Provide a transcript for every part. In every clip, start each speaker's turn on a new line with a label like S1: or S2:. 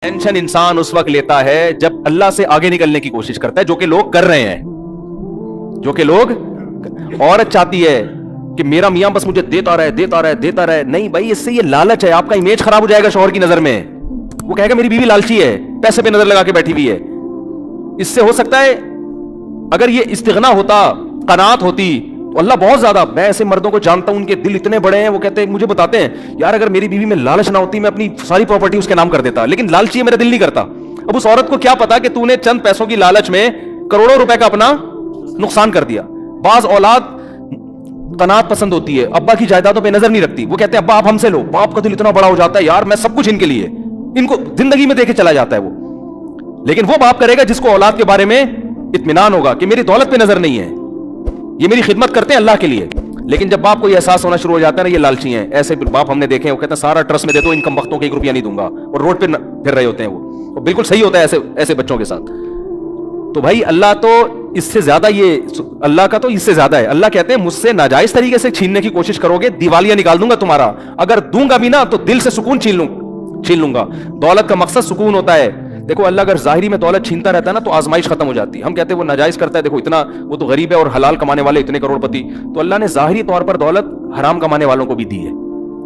S1: Tension انسان اس وقت لیتا ہے جب اللہ سے آگے نکلنے کی کوشش کرتا ہے، جو کہ لوگ کر رہے ہیں، جو کہ لوگ عورت چاہتی ہے کہ میرا میاں بس مجھے دیتا رہے. نہیں بھائی، اس سے یہ لالچ ہے، آپ کا امیج خراب ہو جائے گا شوہر کی نظر میں. وہ کہے گا میری بیوی لالچی ہے، پیسے پہ نظر لگا کے بیٹھی ہوئی ہے. اس سے ہو سکتا ہے اگر یہ استغنا ہوتا، قناعت ہوتی تو اللہ بہت زیادہ. میں ایسے مردوں کو جانتا ہوں، ان کے دل اتنے بڑے ہیں، وہ کہتے ہیں، مجھے بتاتے ہیں یار اگر میری بیوی میں لالچ نہ ہوتی میں اپنی ساری پراپرٹی اس کے نام کر دیتا، لیکن لالچی ہے، میرا دل نہیں کرتا. اب اس عورت کو کیا پتا کہ تو نے چند پیسوں کی لالچ میں کروڑوں روپے کا اپنا نقصان کر دیا. بعض اولاد قناعت پسند ہوتی ہے، ابا کی جائیدادوں پہ نظر نہیں رکھتی. وہ کہتے ہیں ابا آپ ہم سے لو. باپ کا دل اتنا بڑا ہو جاتا ہے، یار میں سب کچھ ان کے لیے، ان کو زندگی میں دے کے چلا جاتا ہے وہ. لیکن وہ باپ کرے گا جس کو اولاد کے بارے میں اطمینان ہوگا کہ میری دولت پہ نظر نہیں ہے، یہ میری خدمت کرتے ہیں اللہ کے لیے. لیکن جب باپ کو یہ احساس ہونا شروع ہو جاتا ہے نا یہ لالچی ہیں، ایسے باپ ہم نے دیکھے ہیں، وہ کہتے ہیں سارا ٹرسٹ میں دے دو، ان کم وقتوں کے 1 روپیہ نہیں دوں گا، اور روڈ پہ پھر رہے ہوتے ہیں. وہ بالکل صحیح ہوتا ہے ایسے بچوں کے ساتھ. تو بھائی اللہ تو اس سے زیادہ، یہ اللہ کا تو اس سے زیادہ ہے. اللہ کہتے ہیں مجھ سے ناجائز طریقے سے چھیننے کی کوشش کرو گے، دیوالیاں نکال دوں گا تمہارا. اگر دوں گا بھی نا تو دل سے سکون چھین لوں گا. دولت کا مقصد سکون ہوتا ہے. دیکھو اللہ اگر ظاہری میں دولت چھینتا رہتا ہے نا تو آزمائش ختم ہو جاتی ہے. ہم کہتے ہیں وہ ناجائز کرتا ہے، دیکھو اتنا وہ تو غریب ہے اور حلال کمانے والے اتنے کروڑ پتی. تو اللہ نے ظاہری طور پر دولت حرام کمانے والوں کو بھی دی ہے،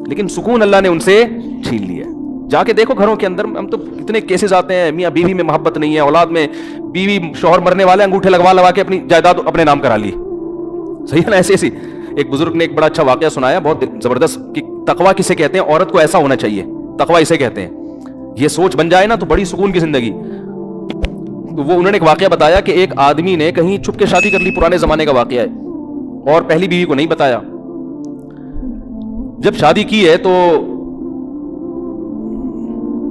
S1: لیکن سکون اللہ نے ان سے چھین لیا ہے. جا کے دیکھو گھروں کے اندر، ہم تو اتنے کیسز آتے ہیں، میاں بیوی میں محبت نہیں ہے، اولاد میں بیوی شوہر مرنے والے انگوٹھے لگوا کے اپنی جائیداد اپنے نام کرا لی. صحیح ہے نا؟ ایسے ایک بزرگ نے ایک بڑا اچھا واقعہ سنایا، بہت زبردست، کہ تقویٰ کسے کہتے ہیں. عورت کو ایسا ہونا چاہیے، تقویٰ اسے کہتے ہیں. یہ سوچ بن جائے نا تو بڑی سکون کی زندگی. تو وہ انہوں نے ایک واقعہ بتایا کہ ایک آدمی نے کہیں چھپ کے شادی کر لی، پرانے زمانے کا واقعہ ہے، اور پہلی بیوی کو نہیں بتایا. جب شادی کی ہے تو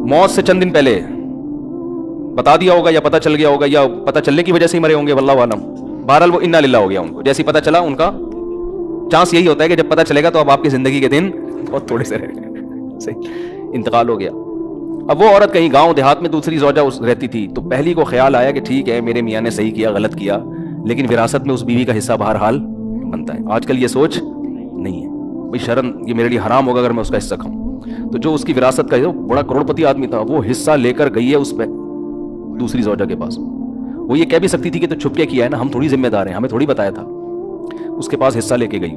S1: موت سے چند دن پہلے بتا دیا ہوگا، یا پتہ چل گیا ہوگا، یا پتہ چلنے کی وجہ سے ہی مرے ہوں گے، واللہ عالم. بہرحال وہ انا للہ ہو گیا. ان کو جیسے پتہ چلا، ان کا چانس یہی ہوتا ہے کہ جب پتہ چلے گا تو اب آپ کی زندگی کے دن بہت تھوڑے سے رہ گئے، انتقال ہو گیا. اب وہ عورت کہیں گاؤں دیہات میں دوسری زوجہ رہتی تھی، تو پہلی کو خیال آیا کہ ٹھیک ہے میرے میاں نے صحیح کیا، غلط کیا، لیکن وراثت میں اس بیوی کا حصہ بہرحال بنتا ہے. آج کل یہ سوچ نہیں ہے، بھائی شرم، یہ میرے لیے حرام ہوگا اگر میں اس کا حصہ کھاؤں. تو جو اس کی وراثت کا بڑا کروڑ پتی آدمی تھا، وہ حصہ لے کر گئی ہے اس پہ دوسری زوجہ کے پاس. وہ یہ کہہ بھی سکتی تھی کہ تو چھپ کے کیا ہے نا، ہم تھوڑی ذمہ دار ہیں، ہمیں تھوڑی بتایا تھا. اس کے پاس حصہ لے کے گئی.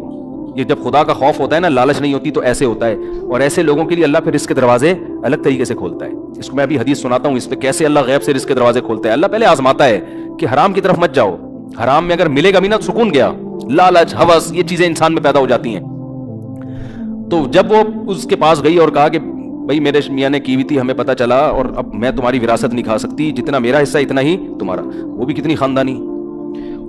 S1: یہ جب خدا کا خوف ہوتا ہے نا، لالچ نہیں ہوتی، تو ایسے ہوتا ہے. اور ایسے لوگوں کے لیے اللہ پھر رزق کے دروازے الگ طریقے سے کھولتا ہے. اس کو میں ابھی حدیث سناتا ہوں، اس پہ کیسے اللہ غیب سے رزق کے دروازے کھولتا ہے. اللہ پہلے آزماتا ہے کہ حرام کی طرف مت جاؤ. حرام میں اگر ملے گا بھی نا، سکون گیا، لالچ، ہوس، یہ چیزیں انسان میں پیدا ہو جاتی ہیں. تو جب وہ اس کے پاس گئی اور کہا کہ بھائی میرے میاں نے کی ہوئی تھی، ہمیں پتہ چلا، اور اب میں تمہاری وراثت نہیں کھا سکتی، جتنا میرا حصہ اتنا ہی تمہارا. وہ بھی کتنی خاندانی.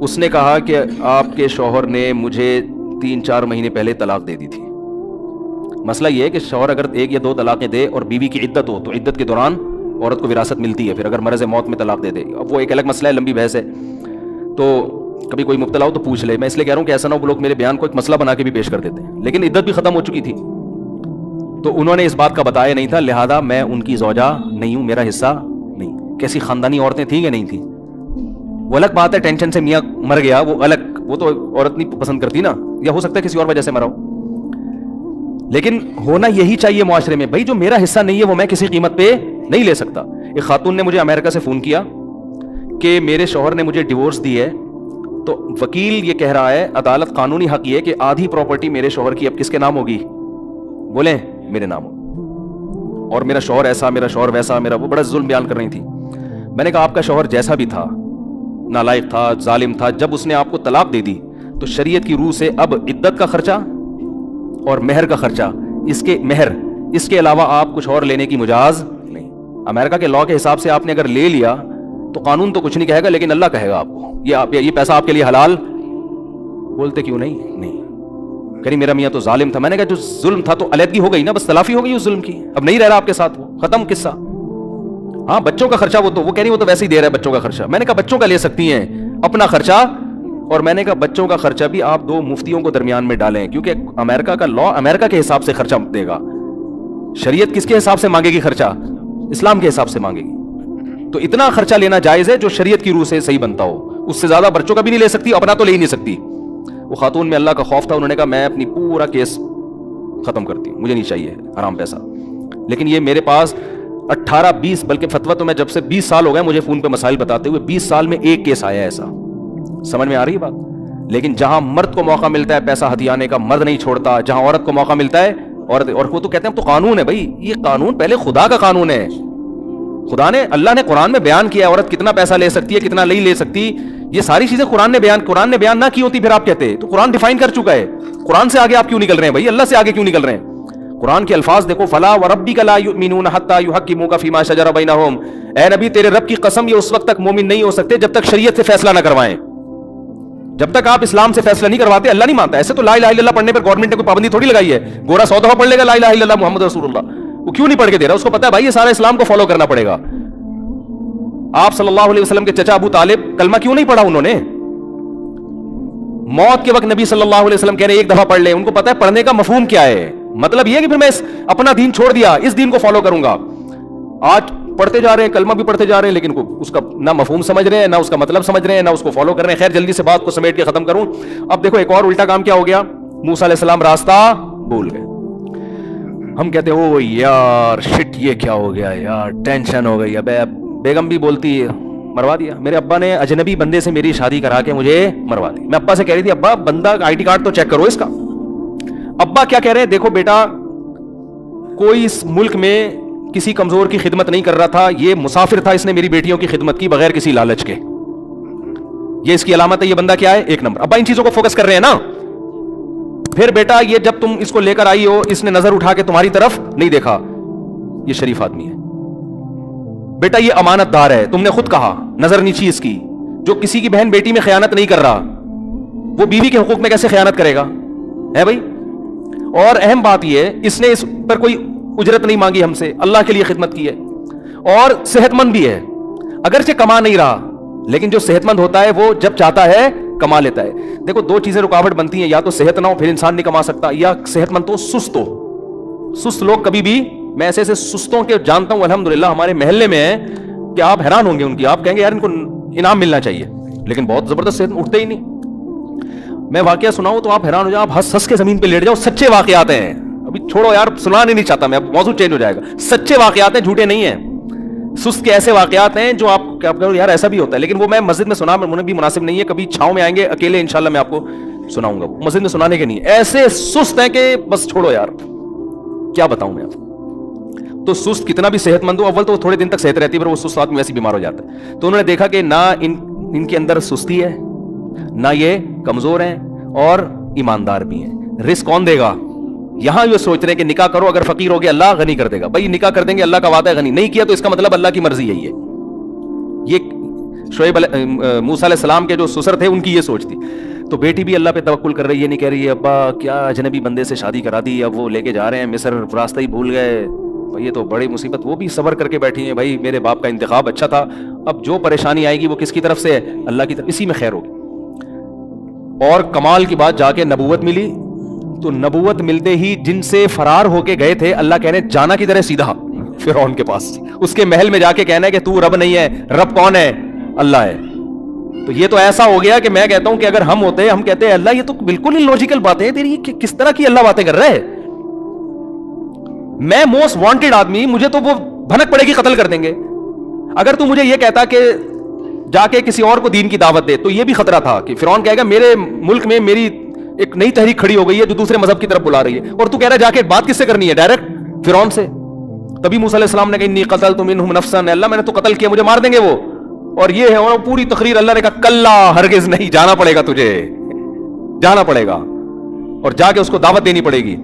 S1: اس نے کہا کہ آپ کے شوہر نے مجھے 3-4 مہینے پہلے طلاق دے دی تھی. مسئلہ یہ ہے کہ شوہر اگر 1 یا 2 طلاقیں دے اور بیوی کی عدت ہو تو عدت کے دوران عورت کو وراثت ملتی ہے. پھر اگر مرض موت میں طلاق دے دے، اب وہ ایک الگ مسئلہ ہے، لمبی بحث ہے. تو کبھی کوئی مبتلا ہو تو پوچھ لے. میں اس لیے کہہ رہا ہوں کہ ایسا نہ ہو لوگ میرے بیان کو ایک مسئلہ بنا کے بھی پیش کر دیتے ہیں، لیکن عدت بھی ختم ہو چکی تھی. تو انہوں نے اس بات کا بتایا نہیں تھا، لہذا میں ان کی زوجہ نہیں ہوں، میرا حصہ نہیں. کیسی خاندانی عورتیں تھیں کہ نہیں تھیں. وہ الگ بات ہے، ٹینشن سے میاں مر گیا، وہ الگ، وہ تو عورت نہیں پسند کرتی نا، یا ہو سکتا ہے کسی اور وجہ سے مرا ہو. لیکن ہونا یہی چاہیے معاشرے میں، بھائی جو میرا حصہ نہیں ہے وہ میں کسی قیمت پہ نہیں لے سکتا. ایک خاتون نے مجھے امریکہ سے فون کیا کہ میرے شوہر نے مجھے ڈیورس دی ہے، تو وکیل یہ کہہ رہا ہے، عدالت قانونی حق یہ ہے کہ آدھی پراپرٹی میرے شوہر کی اب کس کے نام ہوگی؟ بولیں میرے نام ہو. اور میرا شوہر ایسا، میرا شوہر ویسا، میرا وہ بڑا ظلم بیان کر رہی تھی. میں نے کہا آپ کا شوہر جیسا بھی تھا، نالائق تھا، ظالم تھا، جب اس نے آپ کو طلاق دے دی تو شریعت کی روح سے اب عدت کا خرچہ اور مہر کا خرچہ، اس کے علاوہ آپ کچھ اور لینے کی مجاز نہیں. امریکہ کے لا کے حساب سے آپ نے اگر لے لیا تو قانون تو کچھ نہیں کہے گا، لیکن اللہ کہے گا آپ کو یہ پیسہ آپ کے لیے حلال. بولتے کیوں نہیں کہ میرا میاں تو ظالم تھا. میں نے کہا جو ظلم تھا تو علیحدگی ہو گئی نا، بس تلافی ہو گئی اس ظلم کی، اب نہیں رہ رہا آپ کے ساتھ، وہ ختم قصہ. ہاں بچوں کا خرچہ وہ کہہ رہی وہ تو ویسے ہی دے رہا ہے بچوں کا خرچہ. میں نے کہا بچوں کا لے سکتی ہیں اپنا خرچہ، اور میں نے کہا بچوں کا خرچہ بھی آپ 2 مفتیوں کو درمیان میں ڈالیں، کیونکہ امریکہ کا لا امریکہ کے حساب سے خرچہ دے گا. شریعت کس کے حساب سے مانگے گی خرچہ؟ اسلام کے حساب سے مانگے گی. تو اتنا خرچہ لینا جائز ہے جو شریعت کی روح سے صحیح بنتا ہو. اس سے زیادہ بچوں کا بھی نہیں لے سکتی، اپنا تو لے ہی نہیں سکتی. وہ خاتون میں اللہ کا خوف تھا، انہوں نے کہا میں اپنی پورا کیس ختم کرتی ہوں، مجھے نہیں چاہیے حرام پیسہ. لیکن یہ میرے پاس 18-20 بلکہ فتویٰ تو میں جب سے 20 سال ہو گئے مجھے فون پہ مسائل بتاتے ہوئے, 20 سال میں ایک کیس آیا ایسا. سمجھ میں آ رہی ہے بات؟ لیکن جہاں مرد کو موقع ملتا ہے پیسہ ہتھیانے کا, مرد نہیں چھوڑتا. جہاں عورت کو موقع ملتا ہے عورت, اور وہ تو کہتے ہیں تو قانون ہے بھائی, یہ قانون پہلے خدا کا قانون ہے. خدا نے, اللہ نے قرآن میں بیان کیا عورت کتنا پیسہ لے سکتی ہے کتنا نہیں لے سکتی. یہ ساری چیزیں قرآن نے بیان نہ کی ہوتی پھر آپ کہتے. تو قرآن ڈیفائن کر چکا ہے. قرآن سے آگے آپ کیوں نکل رہے ہیں بھائی, اللہ سے آگے کیوں نکل رہے ہیں؟ قرآن کے الفاظ دیکھو, فلا وربک لا یؤمنون حتی یحکموک فیما شجر بینہم. اے نبی تیرے رب کی قسم یہ اس وقت تک مومن نہیں ہو سکتے جب تک شریعت سے فیصلہ نہ کروائیں. جب تک آپ اسلام سے فیصلہ نہیں کرواتے اللہ نہیں مانتا. ایسے تو لا الہ الا اللہ پڑھنے پر گورنمنٹ نے کوئی پابندی تھوڑی لگائی ہے. گورا 100 دفعہ پڑھ لے گا لا الہ الا اللہ محمد رسول اللہ, وہ کیوں نہیں پڑھ کے دے رہا؟ اس کو پتا ہے بھائی یہ سارا اسلام کو فالو کرنا پڑے گا. آپ صلی اللہ علیہ وسلم کے چچا ابو طالب کلمہ کیوں نہیں پڑھا انہوں نے؟ موت کے وقت نبی صلی اللہ علیہ وسلم کہہ رہے ایک دفعہ پڑھ لے. ان کو پتا ہے پڑھنے کا مفہوم کیا ہے. مطلب یہ کہ پھر میں اپنا دین چھوڑ دیا, اس دین کو فالو کروں گا. آج پڑھتے جا رہے ہیں, کلمہ بھی پڑھتے جا رہے ہیں, لیکن اس کا نہ مفہوم سمجھ رہے ہیں, نہ اس کا مطلب سمجھ رہے ہیں, نہ اس کو فالو کر رہے ہیں. خیر جلدی سے بات کو سمیٹ کے ختم کروں. اب دیکھو ایک اور الٹا کام کیا ہو گیا, موسیٰ علیہ السلام راستہ بھول گئے. ہم کہتے ہیں او یار شٹ یہ کیا ہو گیا یار, ٹینشن ہو گئی. اب بیگم بھی بولتی ہے مروا دیا. میرے ابا نے اجنبی بندے سے میری شادی کرا کے مجھے مروا دی. میں ابا سے کہہ رہی تھی ابا بندہ آئی ڈی کارڈ تو چیک کرو اس کا. ابا کیا کہہ رہے ہیں, دیکھو بیٹا کوئی اس ملک میں کسی کمزور کی خدمت نہیں کر رہا تھا, یہ مسافر تھا, اس نے میری بیٹیوں کی خدمت کی بغیر کسی لالچ کے. یہ اس کی علامت ہے. یہ بندہ کیا ہے, ایک نمبر. ابا ان چیزوں کو فوکس کر رہے ہیں نا. پھر بیٹا یہ جب تم اس کو لے کر آئی ہو اس نے نظر اٹھا کے تمہاری طرف نہیں دیکھا, یہ شریف آدمی ہے. بیٹا یہ امانت دار ہے, تم نے خود کہا نظر نیچی اس کی. جو کسی کی بہن بیٹی میں خیانت نہیں کر رہا وہ بیوی کے حقوق میں کیسے خیانت کرے گا, ہے بھائی. اور اہم بات یہ ہے اس نے اس پر کوئی اجرت نہیں مانگی ہم سے, اللہ کے لیے خدمت کی ہے. اور صحت مند بھی ہے, اگرچہ کما نہیں رہا لیکن جو صحت مند ہوتا ہے وہ جب چاہتا ہے کما لیتا ہے. دیکھو دو چیزیں رکاوٹ بنتی ہیں, یا تو صحت نہ ہو پھر انسان نہیں کما سکتا, یا صحت مند تو سست ہو. سست لوگ کبھی بھی, میں ایسے ایسے سستوں کے جانتا ہوں الحمدللہ ہمارے محلے میں ہیں کہ آپ حیران ہوں گے ان کی. آپ کہیں گے یار ان کو انعام ملنا چاہیے, لیکن بہت زبردست صحت, اٹھتے ہی نہیں. میں واقعہ سناؤں تو آپ حیران ہو جائیں, آپ ہنس ہنس کے زمین پہ لیٹ جاؤ. سچے واقعات ہیں, ابھی چھوڑو یار سنانے نہیں چاہتا میں, اب موضوع چینج ہو جائے گا. سچے واقعات ہیں, جھوٹے نہیں ہیں. سست کے ایسے واقعات ہیں جو آپ کہو یار ایسا بھی ہوتا ہے, لیکن وہ میں مسجد میں سنا مجھے بھی مناسب نہیں ہے. کبھی چھاؤں میں آئیں گے اکیلے انشاءاللہ میں آپ کو سناؤں گا. مسجد میں سنانے کے نہیں, ایسے سست ہیں کہ بس چھوڑو یار, کیا بتاؤں میں آپ. تو سست کتنا بھی صحت مند ہو, اول تو تھوڑے دن تک صحت رہتی ہے, پھر وہ سست آدمی ویسے بیمار ہو جاتا ہے. تو انہوں نے دیکھا کہ نہ ان کے اندر سستی ہے, نہ یہ کمزور ہیں, اور ایماندار بھی ہیں. رزق کون دے گا؟ یہاں یہ سوچ رہے ہیں کہ نکاح کرو, اگر فقیر ہو گیا اللہ غنی کر دے گا. بھائی نکاح کر دیں گے, اللہ کا وعدہ ہے غنی, نہیں کیا تو اس کا مطلب اللہ کی مرضی یہی ہے. یہ شعیب موسیٰ علیہ السلام کے جو سسر تھے ان کی یہ سوچ تھی. تو بیٹی بھی اللہ پہ توکل کر رہی ہے, نہیں کہہ رہی ہے ابا کیا اجنبی بندے سے شادی کرا دی, اب وہ لے کے جا رہے ہیں مصر, راستہ ہی بھول گئے, یہ تو بڑی مصیبت. وہ بھی صبر کر کے بیٹھی ہیں, بھائی میرے باپ کا انتخاب اچھا تھا, اب جو پریشانی آئے گی وہ کس کی طرف سے ہے, اللہ کی طرف, اسی میں خیر ہوگی. اور کمال کی بات جا کے نبوت ملی. تو نبوت ملتے ہی جن سے فرار ہو کے گئے تھے, اللہ کہنے جانا کدھر ہے, سیدھا فرعون کے پاس, اس کے محل میں جا کے کہنا ہے کہ تو رب نہیں ہے, رب کون ہے, اللہ ہے. تو یہ تو ایسا ہو گیا کہ میں کہتا ہوں کہ اگر ہم ہوتے, ہم کہتے ہیں اللہ یہ تو بالکل illogical بات ہے تیری, کس طرح کی اللہ باتیں کر رہا ہے. میں موسٹ وانٹیڈ آدمی, مجھے تو وہ بھنک پڑے گی قتل کر دیں گے. اگر تو مجھے یہ کہتا کہ جا کے کسی اور کو دین کی دعوت دے, تو یہ بھی خطرہ تھا کہ فرعون کہے گا میرے ملک میں میری ایک نئی تحریک کھڑی ہو گئی ہے جو دوسرے مذہب کی طرف بلا رہی ہے, اور تو کہہ رہا ہے جا کے بات کس سے کرنی ہے, ڈائریکٹ فرعون سے. تبھی موسیٰ علیہ السلام نے کہا انی قتلت منہم نفسا, اللہ میں نے تو قتل کیا, مجھے مار دیں گے وہ. اور یہ ہے, اور پوری تقریر اللہ نے کہا کلا ہرگز نہیں, جانا پڑے گا تجھے, جانا پڑے گا, اور جا کے اس کو دعوت دینی پڑے گی.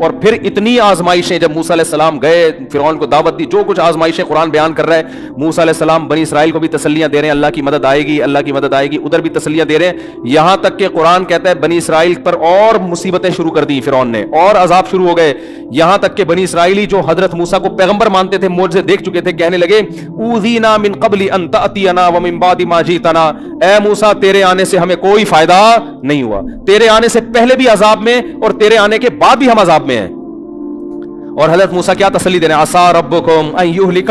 S1: اور پھر اتنی آزمائشیں, جب موسیٰ علیہ السلام گئے فرعون کو دعوت دی, جو کچھ آزمائشیں قرآن بیان کر رہا ہے. موسیٰ علیہ السلام بنی اسرائیل کو بھی تسلیاں دے رہے ہیں, اللہ کی مدد آئے گی, اللہ کی مدد آئے گی, ادھر بھی تسلیاں دے رہے ہیں. یہاں تک کہ قرآن کہتا ہے بنی اسرائیل پر اور مصیبتیں شروع کر دی فرعون نے, اور عذاب شروع ہو گئے. یہاں تک کہ بنی اسرائیلی جو حضرت موسیٰ کو پیغمبر مانتے تھے, معجزے دیکھ چکے تھے, کہنے لگے اوذینا من قبل ان تأتینا ومن بعد ما جئتنا, اے موسیٰ تیرے آنے سے ہمیں کوئی فائدہ نہیں ہوا, تیرے آنے سے پہلے بھی عذاب میں اور تیرے آنے کے بعد بھی ہم عذاب میں ہیں. اور حضرت موسیٰ کیا تسلی دے رہے ہیں, عسیٰ ربکم ان یہلک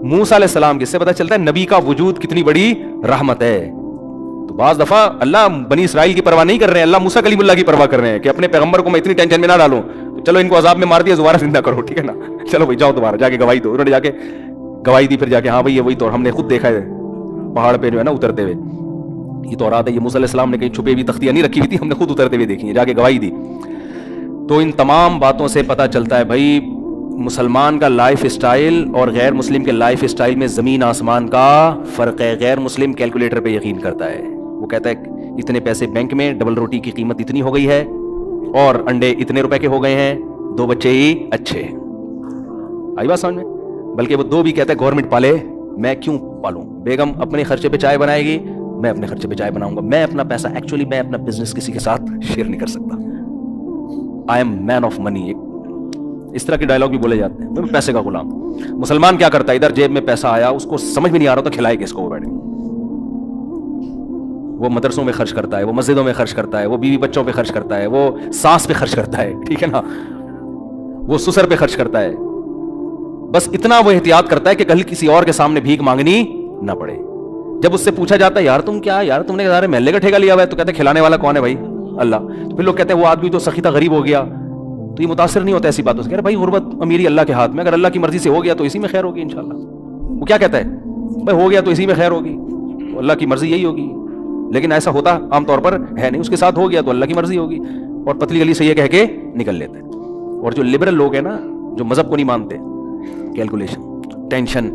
S1: موسیٰ علیہ السلام, کس سے پتہ چلتا ہے نبی کا وجود کتنی بڑی رحمت ہے. تو بعض دفعہ اللہ بنی اسرائیل کی پرواہ نہیں کر رہے ہیں, اللہ موسیٰ کلیم اللہ کی پرواہ کر رہے ہیں کہ اپنے پیغمبر کو میں اتنی ٹینشن میں نہ ڈالوں, چلو ان کو عذاب میں مار دیا, دوبارہ زندہ کرو, ٹھیک ہے نا, چلو بھائی جاؤ دوبارہ جا کے گواہی دو. انہوں نے جا کے گواہی دی, پھر جا کے ہاں بھائی یہ وہی تو ہم نے خود دیکھا ہے پہاڑ پہ جو ہے نا اترتے ہوئے, یہ تو رات ہے, یہ موسیٰ علیہ السلام نے کہیں چھپے ہوئی تختیاں نہیں رکھی ہوئی تھی, ہم نے خود اترتے ہوئے دیکھی ہیں, جا کے گواہی دی. تو ان تمام باتوں سے پتہ چلتا ہے بھائی مسلمان کا لائف اسٹائل اور غیر مسلم کے لائف اسٹائل میں زمین آسمان کا فرق ہے. غیر مسلم کیلکولیٹر پہ یقین کرتا ہے, وہ کہتا ہے اتنے پیسے بینک میں, ڈبل روٹی کی قیمت اتنی ہو گئی ہے, اور انڈے اتنے روپے کے ہو گئے ہیں, 2 بچے ہی اچھے. آئی بات سمجھ میں؟ بلکہ وہ 2 بھی کہتا ہے گورنمنٹ پالے, میں کیوں پالوں. بیگم اپنے خرچے پہ چائے بنائے گی, میں اپنے خرچے پہ چائے بناؤں گا. میں اپنا پیسہ ایکچولی میں اپنا بزنس کسی کے ساتھ شیئر نہیں کر سکتا. I am main of money, اس طرح کے ڈائلاگ بھی بولے جاتے ہیں, میں پیسے کا غلام. مسلمان کیا کرتا ہے, ادھر جیب میں پیسہ آیا, اس کو سمجھ میں نہیں آ رہا تو کھلائے کس کو, وہ بیٹھے وہ مدرسوں میں خرچ کرتا ہے, وہ مسجدوں میں خرچ کرتا ہے, وہ بیوی بچوں پہ خرچ کرتا ہے, وہ ساس پہ خرچ کرتا ہے, ٹھیک ہے نا, وہ سسر پہ خرچ کرتا ہے. بس اتنا وہ احتیاط کرتا ہے کہ کل کسی اور کے سامنے بھیک مانگنی نہ پڑے. جب اس سے پوچھا جاتا ہے یار تم کیا, یار تم نے سارے محلے کا ٹھیکہ لیا ہوا ہے, تو کہتے ہیں کھلانے والا کون ہے بھائی, اللہ. تو پھر لوگ کہتے ہیں وہ آدمی تو سخی تھا, غریب ہو گیا. تو یہ متاثر نہیں ہوتا ایسی باتوں سے, کہہ رہے بھائی غربت امیری اللہ کے ہاتھ میں, اگر اللہ کی مرضی سے ہو گیا تو اسی میں خیر ہوگی انشاءاللہ. وہ کیا کہتا ہے بھائی ہو گیا تو اسی میں خیر ہوگی, تو اللہ کی مرضی یہی ہوگی. لیکن ایسا ہوتا عام طور پر ہے نہیں, اس کے ساتھ ہو گیا تو اللہ کی مرضی ہوگی, اور پتلی گلی سے یہ کہہ کے نکل لیتے ہیں. اور جو لبرل لوگ ہیں نا, جو مذہب کو نہیں مانتے, کیلکولیشن, ٹینشن,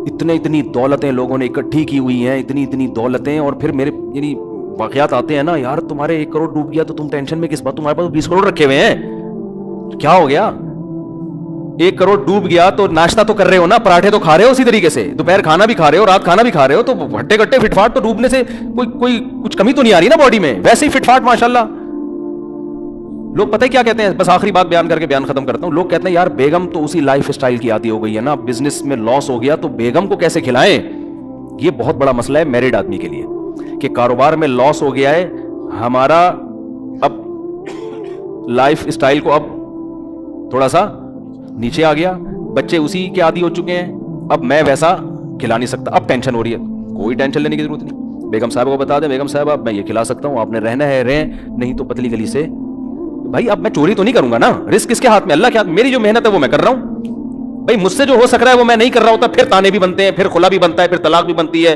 S1: اتنی دولتیں لوگوں نے اکٹھی کی ہوئی ہیں, اتنی دولتیں, اور پھر میرے یعنی واقعات آتے ہیں نا, یار تمہارے 1 کروڑ ڈوب گیا تو تم ٹینشن میں کس بات, تمہارے پاس 20 کروڑ رکھے ہوئے ہیں, کیا ہو گیا. 1 کروڑ ڈوب گیا تو ناشتہ تو کر رہے ہو نا, پراٹھے تو کھا رہے ہو اسی طریقے سے, دوپہر کھانا بھی کھا رہے ہو, رات کھانا بھی کھا رہے ہو, تو ہٹے کٹے فٹ فاٹ تو ڈوبنے سے کوئی کچھ کمی تو نہیں آ رہی نا باڈی میں, ویسے ہی فٹ فاٹ ماشاءاللہ. لوگ پتہ کیا کہتے ہیں, بس آخری بات بیان کر کے بیان ختم کرتا ہوں. لوگ کہتے ہیں یار بیگم تو اسی لائف اسٹائل کی عادی ہو گئی ہے نا, بزنس میں لاس ہو گیا تو بیگم کو کیسے کھلائیں. یہ بہت بڑا مسئلہ ہے میرڈ آدمی کے لیے, کہ کاروبار میں لاس ہو گیا ہے, ہمارا اب لائف اسٹائل کو اب تھوڑا سا نیچے آ گیا, بچے اسی کے عادی ہو چکے ہیں, اب میں ویسا کھلا نہیں سکتا, اب ٹینشن ہو رہی ہے. کوئی ٹینشن لینے کی ضرورت نہیں, بیگم صاحب کو بتا دیں بیگم صاحب اب میں یہ کھلا سکتا ہوں, آپ نے رہنا ہے رہیں, نہیں تو پتلی گلی سے. بھائی اب میں چوری تو نہیں کروں گا نا, رسک کس کے ہاتھ میں, اللہ کے ہاتھ. میری جو محنت ہے وہ میں کر رہا ہوں بھائی, مجھ سے جو ہو سک رہا ہے وہ میں نہیں کر رہا ہوتا, پھر تانے بھی بنتے ہیں, پھر خلا بھی بنتا ہے, پھر طلاق بھی بنتی ہے,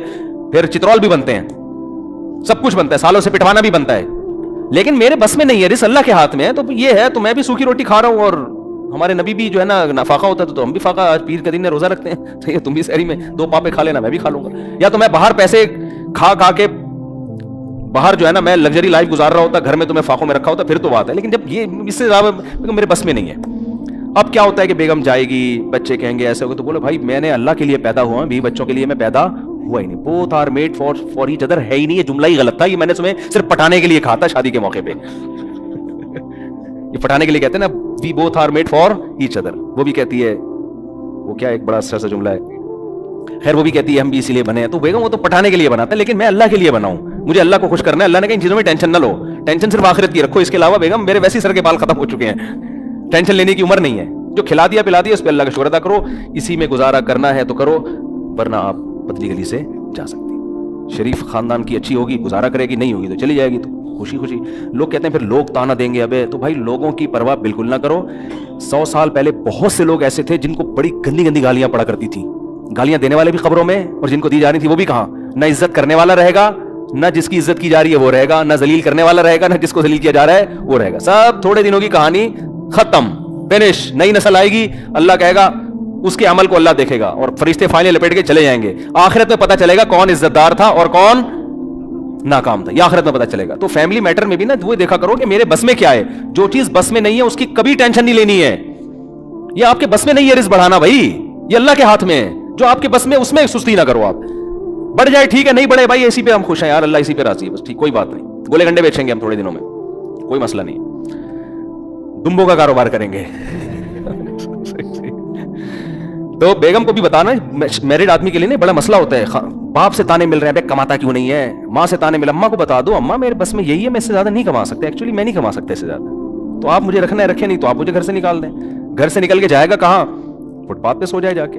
S1: پھر چترول بھی بنتے ہیں, سب کچھ بنتا ہے, سالوں سے پٹوانا بھی بنتا ہے. لیکن میرے بس میں نہیں ہے, رزق اللہ کے ہاتھ میں ہے. تو یہ ہے, تو میں بھی سوکھی روٹی کھا رہا ہوں, اور ہمارے نبی بھی جو ہے نا فاقہ ہوتا ہے تو ہم بھی فاقہ, آج پیر کے دن روزہ رکھتے ہیں, تو یہ تم بھی سحری میں 2 پاپے کھا لینا, میں بھی کھا لوں گا. یا تو میں باہر پیسے کھا کے باہر جو ہے نا میں لگژری لائف گزار رہا ہوتا, گھر میں تو میں فاقوں میں رکھا ہوتا, پھر تو بات ہے. لیکن جب یہ اس سے زیادہ میرے بس میں نہیں ہے. اب کیا ہوتا ہے کہ بیگم جائے گی, بچے کہیں گے ایسے ہوگا, تو بولو بھائی میں نے اللہ کے لیے پیدا ہوا, بھی بچوں کے لیے میں پیدا ہوا ہی نہیں. Both are made for each other ہے ہی نہیں, یہ جملہ ہی غلط تھا, یہ میں نے تمہیں صرف پٹانے کے لیے کہا تھا شادی کے موقع پہ. یہ پٹانے کے لیے کہتے ہیں نا, we both are made for each other. وہ بھی کہتی ہے, وہ کیا ایک بڑا اچھا سا جملہ ہے, خیر وہ بھی کہتی ہے ہم بھی اسی لیے بنے ہیں. تو بیگم وہ تو پٹانے کے لیے بناتا ہے, لیکن میں اللہ کے لیے بنا ہوں, مجھے اللہ کو خوش کرنا ہے. اللہ نے کہا ان چیزوں میں ٹینشن نہ لو, ٹینشن صرف آخرت کی رکھو, اس کے علاوہ بیگم میرے ویسے سر کے بال ختم ہو چکے ہیں, ٹینشن لینے کی عمر نہیں ہے. جو کھلا دیا پلا دیا اس پہ اللہ کا شکر ادا کرو, اسی میں گزارا کرنا ہے تو کرو, ورنہ آپ پتلی گلی سے جا سکتی. شریف خاندان کی اچھی ہوگی گزارا کرے گی, نہیں ہوگی تو چلی جائے گی, تو خوشی خوشی. لوگ کہتے ہیں پھر لوگ تانا دیں گے, ابے تو بھائی لوگوں کی پرواہ بالکل نہ کرو. 100 سال پہلے بہت سے لوگ ایسے تھے جن کو بڑی گندی گندی گالیاں پڑا کرتی تھی, گالیاں دینے والے بھی قبروں میں, اور جن کو دی جا رہی تھی وہ بھی کہاں. نہ عزت کرنے والا رہے گا, نہ جس کی عزت کی جا رہی ہے وہ رہے گا, نہ ذلیل کرنے والا رہے گا, نہ جس کو ذلیل کیا جا رہا ہے وہ رہے گا. سب تھوڑے دنوں کی کہانی, ختم, فنش. نئی نسل آئے گی, اللہ کہے گا اس کے عمل کو اللہ دیکھے گا, اور فرشتے فائلیں لپیٹ کے چلے جائیں گے. آخرت میں پتہ چلے گا کون عزت دار تھا اور کون ناکام تھا, یہ آخرت میں پتہ چلے گا. تو فیملی میٹر میں بھی نا وہ دیکھا کرو کہ میرے بس میں کیا ہے. جو چیز بس میں نہیں ہے اس کی کبھی ٹینشن نہیں لینی ہے. یہ آپ کے بس میں نہیں ہے رزق بڑھانا بھائی, یہ اللہ کے ہاتھ میں ہے. جو آپ کے بس میں اس میں سستی نہ کرو. آپ بڑھ جائے ٹھیک ہے, نہیں بڑھے بھائی اسی پہ ہم خوش ہیں یار, اللہ اسی پہ راضی ہے بس, ٹھیک, کوئی بات نہیں. گولے گنڈے بیچیں گے ہم تھوڑے دنوں میں, کوئی مسئلہ نہیں. دمبوں کا کاروبار کریں گے. تو بیگم کو بھی بتانا, میرڈ آدمی کے لیے نہیں بڑا مسئلہ ہوتا ہے. باپ سے تانے مل رہے ہیں, کماتا کیوں نہیں ہے, ماں سے تانے مل, اماں کو بتا دو اماں میرے بس میں یہی ہے, میں اس سے زیادہ نہیں کما سکتا, ایکچولی میں نہیں کما سکتا اس سے زیادہ, تو آپ مجھے رکھنا ہے رکھیں, نہیں تو آپ مجھے گھر سے نکال دیں. گھر سے نکل کے جائے گا کہاں, فٹ پاتھ پہ سو جائے جا کے,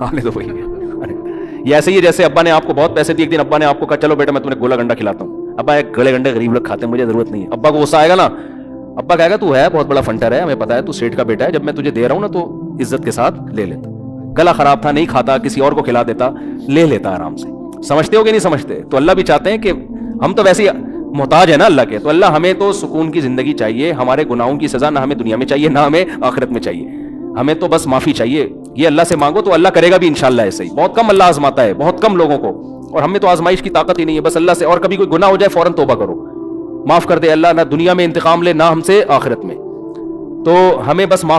S1: آنے دو بھائی. یہ ایسے ہی جیسے ابا نے آپ کو بہت پیسے دیے, ایک دن ابا نے آپ کو کہا چلو بیٹا میں تمہیں گولا گنڈا کھلاتا ہوں. ابا ایک گلے گنڈے غریب لوگ کھاتے ہیں, مجھے ضرورت نہیں ہے. ابا کو غصہ آئے گا نا, ابا کہے گا تو ہے بہت بڑا فنٹر ہے, ہمیں پتا ہے تو سیٹ کا بیٹا ہے, جب میں تجھے دے رہا ہوں نا تو عزت کے ساتھ لے لیتا. گلا خراب تھا نہیں کھاتا, کسی اور کو کھلا دیتا, لے لیتا آرام سے. سمجھتے ہو کہ نہیں سمجھتے؟ تو اللہ بھی چاہتے ہیں کہ ہم تو ویسے محتاج ہے نا اللہ کے, تو اللہ ہمیں تو سکون کی زندگی چاہیے, ہمارے گناہوں کی سزا نہ ہمیں دنیا میں چاہیے نہ ہمیں آخرت میں چاہیے, ہمیں تو بس معافی چاہیے. یہ اللہ سے مانگو تو اللہ کرے گا بھی انشاءاللہ. ایسے ہی بہت کم اللہ آزماتا ہے, بہت کم لوگوں کو, اور ہمیں تو آزمائش کی طاقت ہی نہیں ہے. بس اللہ سے, اور کبھی کوئی گناہ ہو جائے فوراً توبہ کرو, معاف کر دے اللہ, نہ دنیا میں انتقام لے نہ ہم سے آخرت میں, تو ہمیں بس معاف